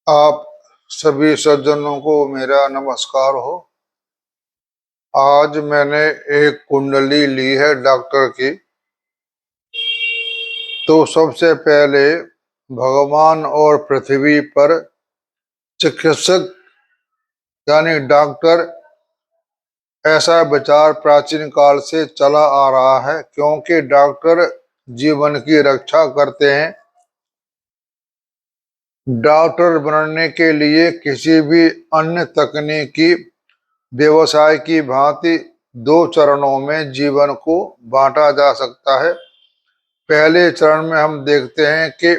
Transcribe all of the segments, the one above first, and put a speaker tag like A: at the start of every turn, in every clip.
A: आप सभी सज्जनों को मेरा नमस्कार हो। आज मैंने एक कुंडली ली है डॉक्टर की। तो सबसे पहले भगवान और पृथ्वी पर चिकित्सक यानी डॉक्टर, ऐसा विचार प्राचीन काल से चला आ रहा है, क्योंकि डॉक्टर जीवन की रक्षा करते हैं। डॉक्टर बनने के लिए किसी भी अन्य तकनीकी व्यवसाय की भांति दो चरणों में जीवन को बांटा जा सकता है। पहले चरण में हम देखते हैं कि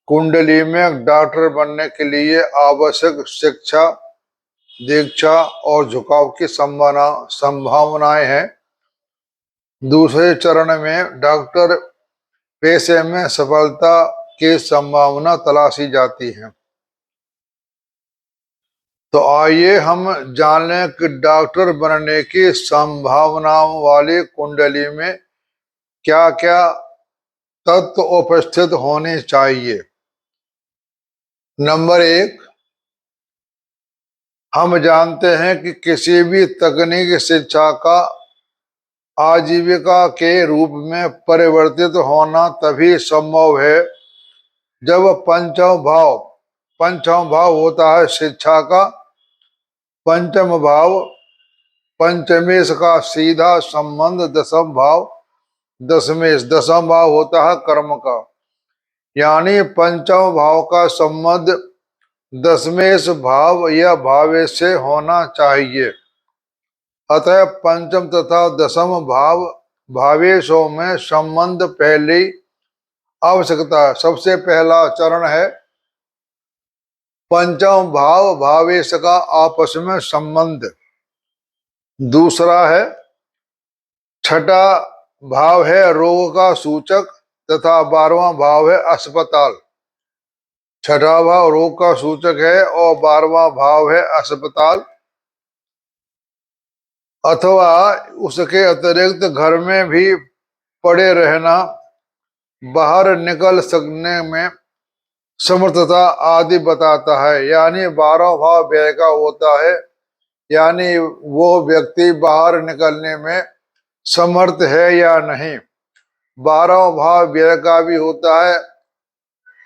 A: कुंडली में डॉक्टर बनने के लिए आवश्यक शिक्षा, दीक्षा और झुकाव की संभावनाएं हैं। दूसरे चरण में डॉक्टर पेशे में सफलता की संभावना तलाशी जाती है। तो आइए हम जान लें कि डॉक्टर बनने की संभावनाओं वाली कुंडली में क्या क्या तत्व उपस्थित होने चाहिए। नंबर 1, हम जानते हैं कि किसी भी तकनीकी शिक्षा का आजीविका के रूप में परिवर्तित होना तभी संभव है जब पंचम भाव होता है शिक्षा का। पंचम भाव, पंचमेश का सीधा संबंध दसम भाव होता है कर्म का। यानी पंचम भाव का संबंध दशमेश भाव या भावेश से होना चाहिए। अतः पंचम तथा दशम भावेशों में संबंध पहली आवश्यकता है। सबसे पहला चरण है पंचम भाव भावेश का आपस में संबंध। दूसरा है, छठा भाव है रोग का सूचक तथा 12वां भाव है अस्पताल। छठा भाव रोग का सूचक है और 12वां भाव है अस्पताल। अथवा उसके अतिरिक्त घर में भी पड़े रहना, बाहर निकल सकने में समर्थता आदि बताता है। यानी 12वां भाव व्यय का होता है, यानी वो व्यक्ति बाहर निकलने में समर्थ है या नहीं। 12वां भाव व्यय का भी होता है,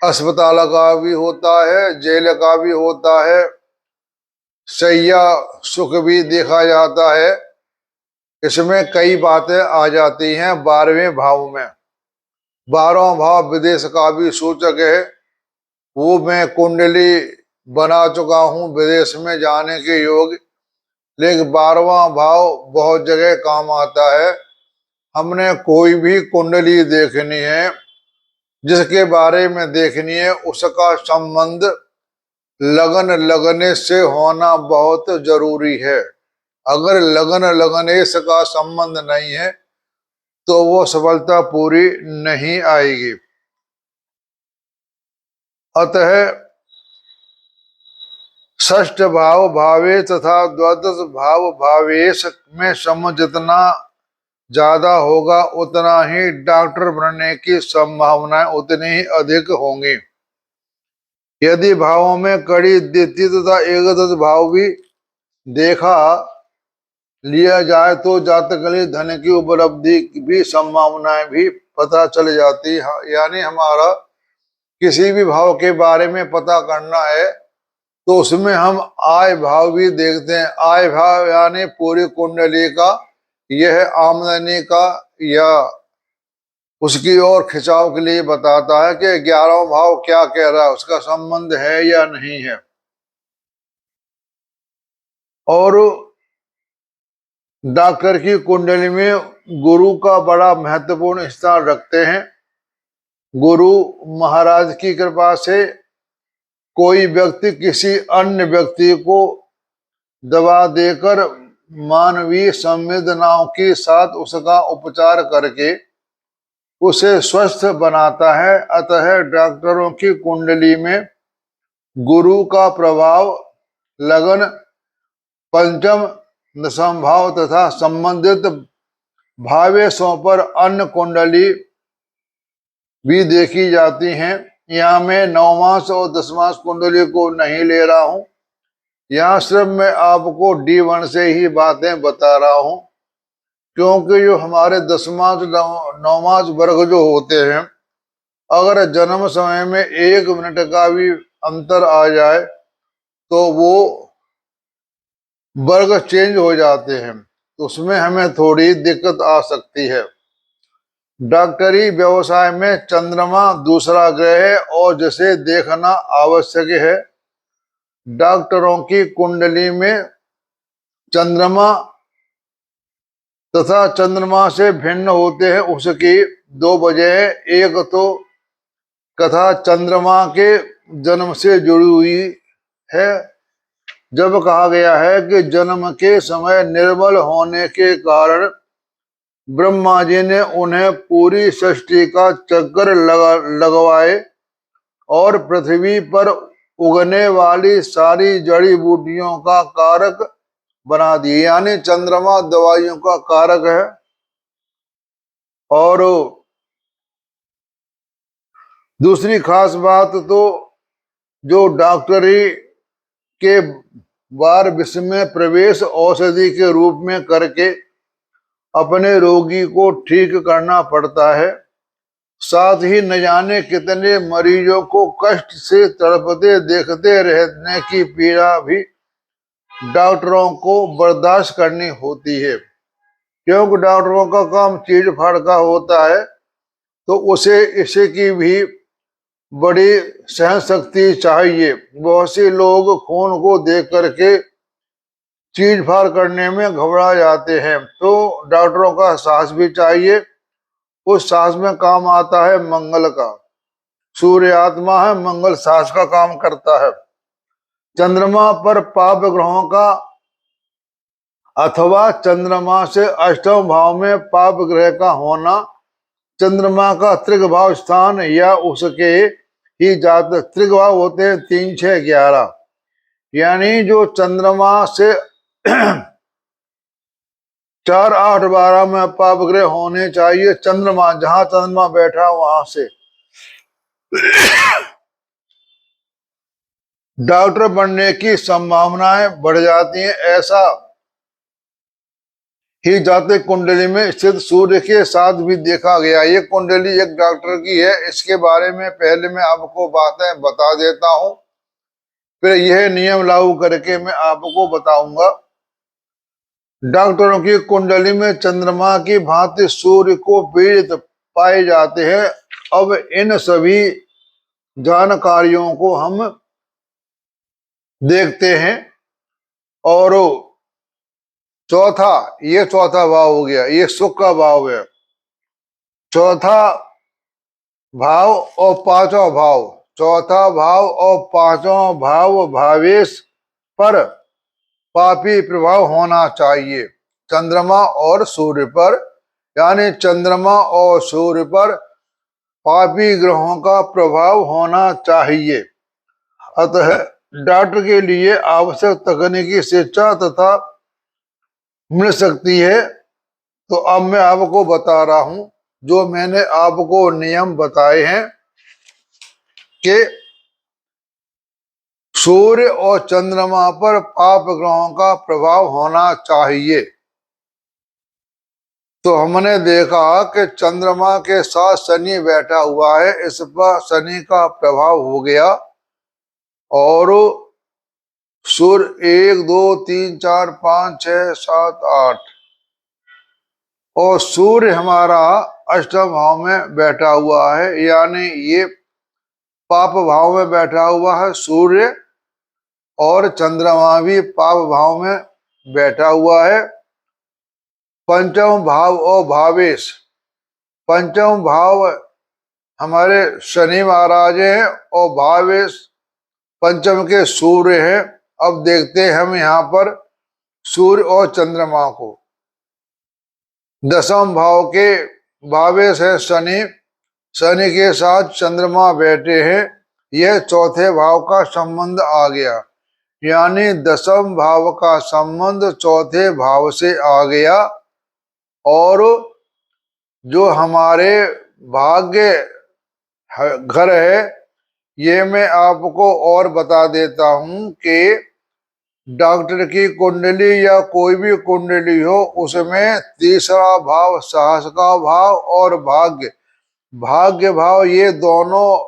A: अस्पताल का भी होता है, जेल का भी होता है, शैया सुख भी देखा जाता है। इसमें कई बातें आ जाती हैं 12वें भाव में। 12वां भाव विदेश का भी सूचक है। वो मैं कुंडली बना चुका हूं विदेश में जाने के योग, लेकिन 12वां भाव बहुत जगह काम आता है। हमने कोई भी कुंडली देखनी है, जिसके बारे में देखनी है, उसका संबंध लगन लगने से होना बहुत जरूरी है। अगर लगन लगने का संबंध नहीं है तो वो सफलता पूरी नहीं आएगी। अतः षष्ठ भाव भावेश तथा द्वादश भाव भावेश में सम जितना ज्यादा होगा, उतना ही डॉक्टर बनने की संभावनाएं उतनी ही अधिक होंगी। यदि भावों में कड़ी द्वितीय तथा एकदश भाव भी देखा लिया जाए तो जातक धन की उपलब्धि भी संभावनाएं भी पता चल जाती है। यानी हमारा किसी भी भाव के बारे में पता करना है तो उसमें हम आय भाव भी देखते हैं। आय भाव यानी पूरी कुंडली का, यह आमदनी का या उसकी ओर खिंचाव के लिए बताता है कि 11वां भाव क्या कह रहा है, उसका संबंध है या नहीं है। और डॉक्टर की कुंडली में गुरु का बड़ा महत्वपूर्ण स्थान रखते हैं। गुरु महाराज की कृपा से कोई व्यक्ति किसी अन्य व्यक्ति को दवा देकर मानवीय संवेदनाओं के साथ उसका उपचार करके उसे स्वस्थ बनाता है। अतः डॉक्टरों की कुंडली में गुरु का प्रभाव लगन, पंचम दशम भाव तथा संबंधित भावेशों पर अन्य कुंडली भी देखी जाती हैं। यहाँ मैं 9 मास और 10 मास कुंडली को नहीं ले रहा हूँ। यहाँ सिर्फ मैं आपको D1 से ही बातें बता रहा हूँ, क्योंकि जो हमारे 10 मास 9 मास वर्ग जो होते हैं, अगर जन्म समय में 1 मिनट का भी अंतर आ जाए तो वो वर्ग चेंज हो जाते हैं, तो उसमें हमें थोड़ी दिक्कत आ सकती है। डॉक्टरी व्यवसाय में चंद्रमा दूसरा ग्रह है और जिसे देखना आवश्यक है। डॉक्टरों की कुंडली में चंद्रमा तथा चंद्रमा से भिन्न होते हैं उसकी 2 वजह है। एक तो कथा चंद्रमा के जन्म से जुड़ी हुई है, जब कहा गया है कि जन्म के समय निर्बल होने के कारण ब्रह्मा जी ने उन्हें पूरी सृष्टि का चक्कर लगवाए और पृथ्वी पर उगने वाली सारी जड़ी बूटियों का कारक बना दिए, यानी चंद्रमा दवाइयों का कारक है। और दूसरी खास बात तो जो डॉक्टरी के बार विश्व में प्रवेश औषधि के रूप में करके अपने रोगी को ठीक करना पड़ता है। साथ ही न जाने कितने मरीजों को कष्ट से तड़पते देखते रहने की पीड़ा भी डॉक्टरों को बर्दाश्त करनी होती है, क्योंकि डॉक्टरों का काम चीर फाड़ का होता है, तो उसे इसे की भी बड़ी सहन शक्ति चाहिए। बहुत से लोग खून को देख करके चीर फाड़ करने में घबरा जाते हैं, तो डॉक्टरों का साहस भी चाहिए। उस साहस में काम आता है मंगल का। सूर्य आत्मा है, मंगल साहस का काम करता है। चंद्रमा पर पाप ग्रहों का अथवा चंद्रमा से अष्टम भाव में पाप ग्रह का होना, चंद्रमा का त्रिगभाव स्थान या उसके ही जात त्रिगभाव होते हैं 3, 6, 11, यानी जो चंद्रमा से 4, 8, 12 में पाप ग्रह होने चाहिए। चंद्रमा जहां चंद्रमा बैठा वहां से डॉक्टर बनने की संभावनाएं बढ़ जाती हैं। ऐसा ही जातक कुंडली में स्थित सूर्य के साथ भी देखा गया। ये कुंडली एक डॉक्टर की है, इसके बारे में पहले मैं आपको बातें बता देता हूं, फिर यह नियम लागू करके मैं आपको बताऊंगा। डॉक्टरों की कुंडली में चंद्रमा की भांति सूर्य को पीड़ित पाए जाते हैं। अब इन सभी जानकारियों को हम देखते हैं। और चौथा, ये चौथा भाव हो गया, ये सुख का भाव है। चौथा भाव और 5वां भाव, चौथा भाव और 5वां भाव भावेश पर पापी प्रभाव होना चाहिए। चंद्रमा और सूर्य पर, यानी चंद्रमा और सूर्य पर पापी ग्रहों का प्रभाव होना चाहिए। अतः डॉक्टर के लिए आवश्यक तकनीकी शिक्षा तथा मिल सकती है। तो अब मैं आपको बता रहा हूं, जो मैंने आपको नियम बताए हैं कि सूर्य और चंद्रमा पर पाप ग्रहों का प्रभाव होना चाहिए। तो हमने देखा कि चंद्रमा के साथ शनि बैठा हुआ है, इस पर शनि का प्रभाव हो गया। और सूर्य 1, 2, 3, 4, 5, 6, 7, 8 और सूर्य हमारा अष्टम भाव में बैठा हुआ है, यानी ये पाप भाव में बैठा हुआ है सूर्य, और चंद्रमा भी पाप भाव में बैठा हुआ है। पंचम भाव और भावेश, पंचम भाव हमारे शनि महाराज हैं और भावेश पंचम के सूर्य हैं। अब देखते हैं हम यहाँ पर सूर्य और चंद्रमा को। दसम भाव के भावेश है शनि, शनि के साथ चंद्रमा बैठे हैं, यह चौथे भाव का संबंध आ गया, यानी दसम भाव का संबंध चौथे भाव से आ गया। और जो हमारे भाग्य घर है ये मैं आपको और बता देता हूं कि डॉक्टर की कुंडली या कोई भी कुंडली हो, उसमें तीसरा भाव साहस का भाव और भाग्य भाग्य भाव, ये दोनों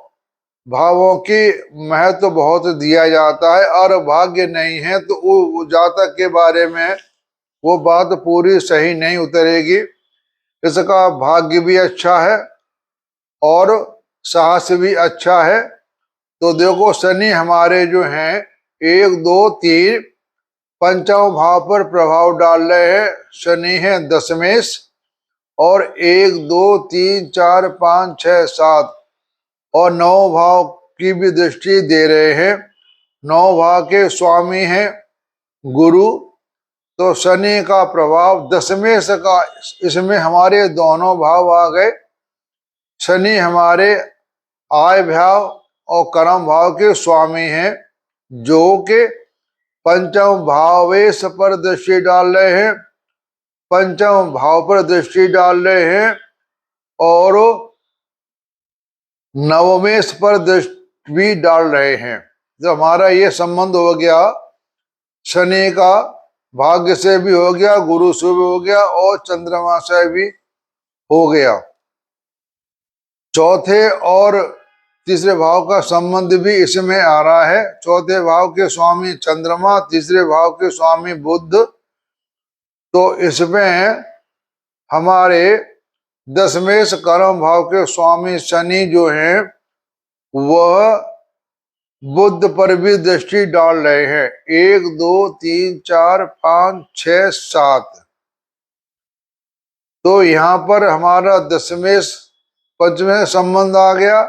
A: भावों की महत्व बहुत दिया जाता है। और भाग्य नहीं है तो वो जातक के बारे में वो बात पूरी सही नहीं उतरेगी। इसका भाग्य भी अच्छा है और साहस भी अच्छा है। तो देखो, शनि हमारे जो हैं 1 2 3 पंचम भाव पर प्रभाव डाल रहे हैं। शनि है दशमेश और 1 2 3 4 5 6 7 और 9 भाव की भी दृष्टि दे रहे हैं। 9 भाव के स्वामी हैं गुरु। तो शनि का प्रभाव दशमेश का, इसमें हमारे दोनों भाव आ गए। शनि हमारे आय भाव और कर्म भाव के स्वामी हैं, जो कि पंचम भावेश पर दृष्टि डाल रहे हैं, पंचम भाव पर दृष्टि डाल रहे हैं और नवमेश पर दृष्टि भी डाल रहे हैं। तो हमारा ये संबंध हो गया, शनि का भाग्य से भी हो गया, गुरु से भी हो गया और चंद्रमा से भी हो गया। चौथे और तीसरे भाव का संबंध भी इसमें आ रहा है। चौथे भाव के स्वामी चंद्रमा, तीसरे भाव के स्वामी बुध। तो इसमें हमारे दशमेश कर्म भाव के स्वामी शनि जो हैं, वह बुध पर भी दृष्टि डाल रहे हैं। 1 2 3 4 5 6 7। तो यहाँ पर हमारा दशमेश पंचमें संबंध आ गया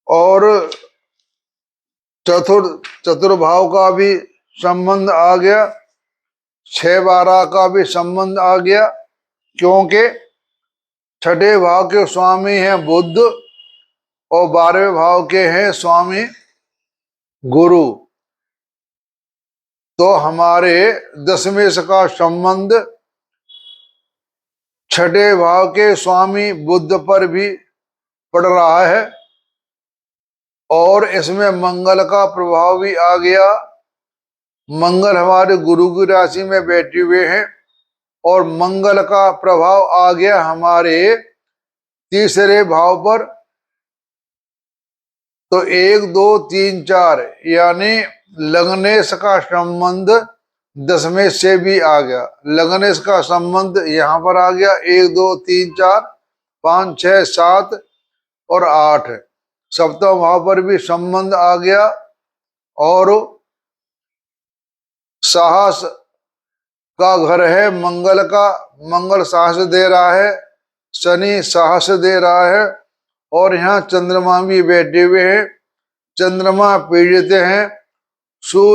A: और चतुर्भाव का भी संबंध आ गया, 6 12 का भी संबंध आ गया, क्योंकि छठे भाव के स्वामी हैं बुध और 12वें भाव के हैं स्वामी गुरु। तो हमारे दशमेश का संबंध छठे भाव के स्वामी बुध पर भी पड़ रहा है और इसमें मंगल का प्रभाव भी आ गया। मंगल हमारे गुरु की राशि में बैठे हुए हैं और मंगल का प्रभाव आ गया हमारे तीसरे भाव पर। तो 1 2 3 4 यानी लग्नेश का संबंध दशमेश से भी आ गया। लग्नेश का संबंध यहाँ पर आ गया 1 2 3 4 5 6 7 और 8। सप्तम भाव पर भी संबंध आ गया और साहस का घर है मंगल का, मंगल साहस दे रहा है, शनि साहस दे रहा है और यहाँ चंद्रमा भी बैठे हुए हैं, चंद्रमा पीड़ित हैं। सूर्य